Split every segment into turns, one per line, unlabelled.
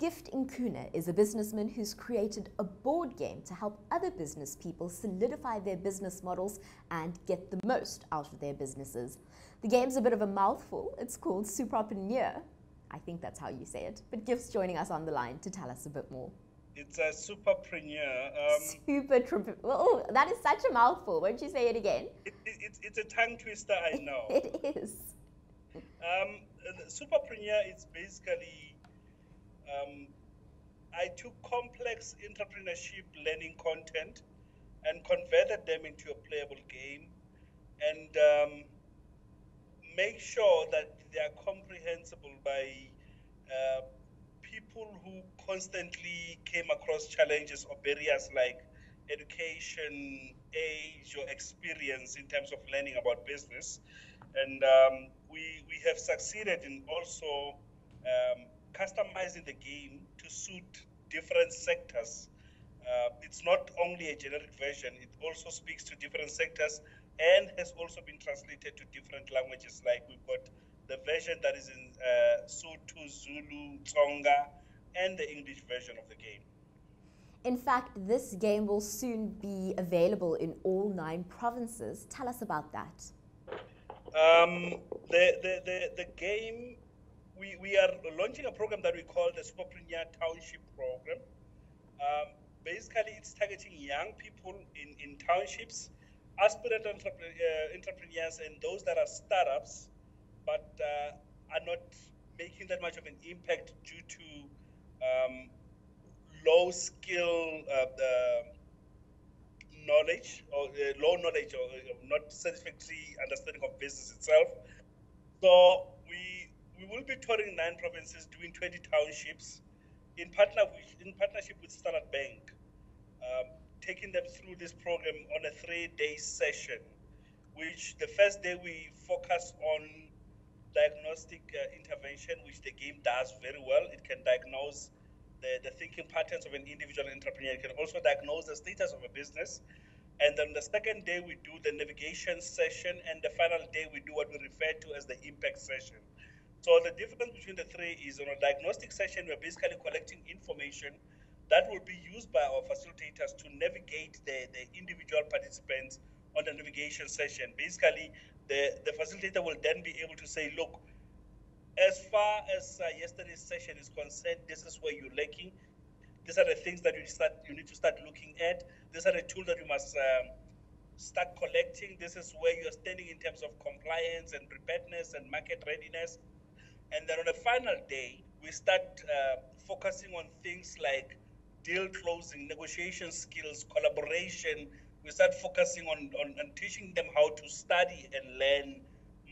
Gift Nkuna is a businessman who's created a board game to help other business people solidify their business models and get the most out of their businesses. The game's a bit of a mouthful. It's called Superpreneur. I think that's how you say it. But Gift's joining us on the line to tell us a bit more.
It's a superpreneur.
Oh, that is such a mouthful. Won't you say it again?
It's a tongue twister, I know.
It is.
Superpreneur is basically, I took complex entrepreneurship learning content and converted them into a playable game and make sure that they are comprehensible by people who constantly came across challenges or barriers like education, age, or experience in terms of learning about business. And we have succeeded in also customizing the game to suit different sectors. It's not only a generic version, it also speaks to different sectors and has also been translated to different languages. Like we've got the version that is in Sotho, Zulu, Tsonga, and the English version of the game.
In fact, this game will soon be available in all 9 provinces. Tell us about that.
The game, we are launching a program that we call the Superpreneur Township Program. Basically, it's targeting young people in townships, aspirant entrepreneurs, and those that are startups, but are not making that much of an impact due to low skill knowledge or low knowledge or not satisfactory understanding of business itself. So we will be touring 9 provinces, doing 20 townships in partnership with Standard Bank, taking them through this program on a 3-day session, which the first day we focus on diagnostic intervention, which the game does very well. It can diagnose the thinking patterns of an individual entrepreneur. It can also diagnose the status of a business. And then the second day we do the navigation session, and the final day we do what we refer to as the impact session. So the difference between the 3 is on a diagnostic session, we're basically collecting information that will be used by our facilitators to navigate the individual participants on the navigation session. Basically, the facilitator will then be able to say, look, as far as yesterday's session is concerned, this is where you're lacking. These are the things that you need to start looking at. These are the tools that you must start collecting. This is where you're standing in terms of compliance and preparedness and market readiness. And then on the final day, we start focusing on things like deal closing, negotiation skills, collaboration. We start focusing on teaching them how to study and learn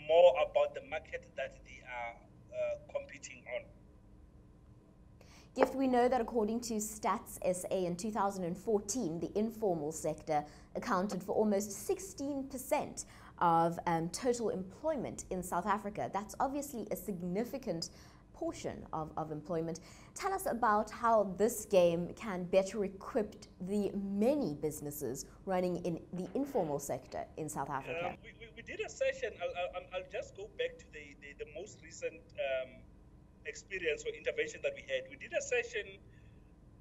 more about the market that they are competing on.
Gift, we know that according to Stats SA in 2014, the informal sector accounted for almost 16% of total employment in South Africa. That's obviously a significant portion of employment. Tell us about how this game can better equip the many businesses running in the informal sector in South Africa.
We did a session. I'll just go back to the most recent experience or intervention that we had. We did a session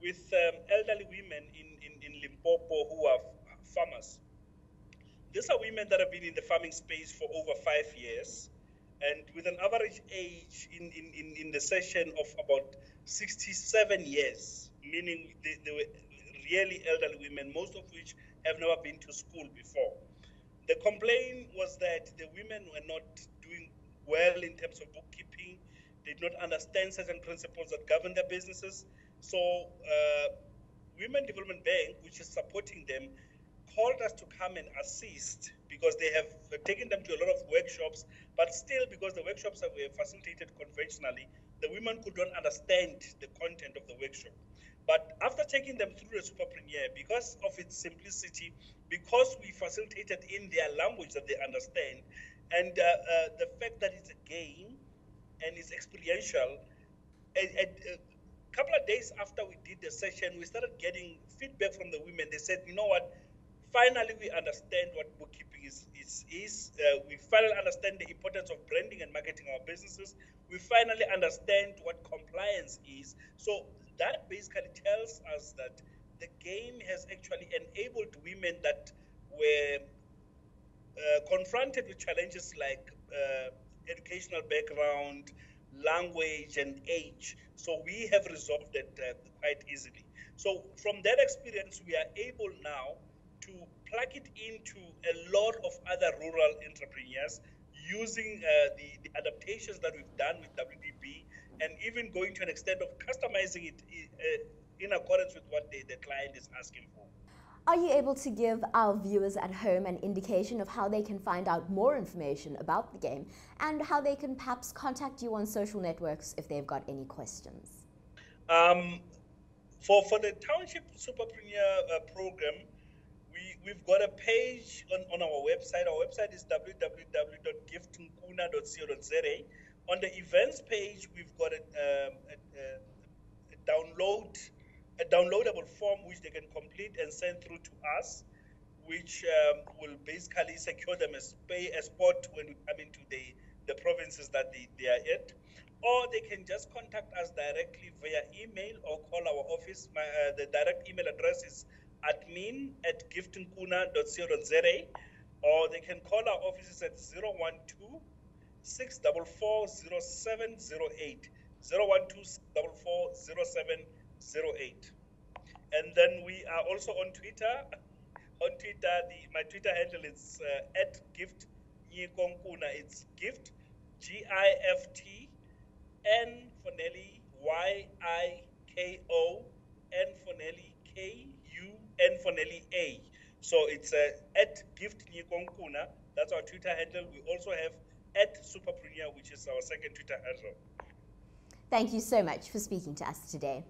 with elderly women in Limpopo who are farmers. These are women that have been in the farming space for over 5 years, and with an average age in the session of about 67 years, meaning they were really elderly women, most of which have never been to school before. The complaint was that the women were not doing well in terms of bookkeeping. They did not understand certain principles that govern their businesses. So Women Development Bank, which is supporting them, called us to come and assist because they have taken them to a lot of workshops, but still because the workshops were facilitated conventionally, the women could not understand the content of the workshop. But after taking them through the Superpreneur, because of its simplicity, because we facilitated in their language that they understand, and the fact that it's a game and it's experiential, a couple of days after we did the session, we started getting feedback from the women. They said, you know what, finally we understand what bookkeeping is. We finally understand the importance of branding and marketing our businesses. We finally understand what compliance is. So that basically tells us that the game has actually enabled women that were confronted with challenges like educational background, language, and age. So we have resolved it quite easily. So from that experience, we are able now to plug it into a lot of other rural entrepreneurs using the adaptations that we've done with WDB, and even going to an extent of customizing it in accordance with what the client is asking for.
Are you able to give our viewers at home an indication of how they can find out more information about the game and how they can perhaps contact you on social networks if they've got any questions?
For the Township Superpreneur program, we've got a page on our website. Our website is www.giftunkuna.co.za. On the events page, we've got a downloadable form which they can complete and send through to us, which will basically secure them a spot when we come into the provinces that they are at. Or they can just contact us directly via email or call our office. The direct email address is admin@giftunkuna.co.za, or they can call our offices at 012 644 0708. 012 644 0708. And then we are also on Twitter. On Twitter, my Twitter handle is @giftnyikonkuna. It's gift, GIFT, N for Nelly, YIKO, N for Nelly, KUN for Nelly, A. So it's @giftnyikonkuna. That's our Twitter handle. We also have @superpreneur, which is our second Twitter handle.
Thank you so much for speaking to us today.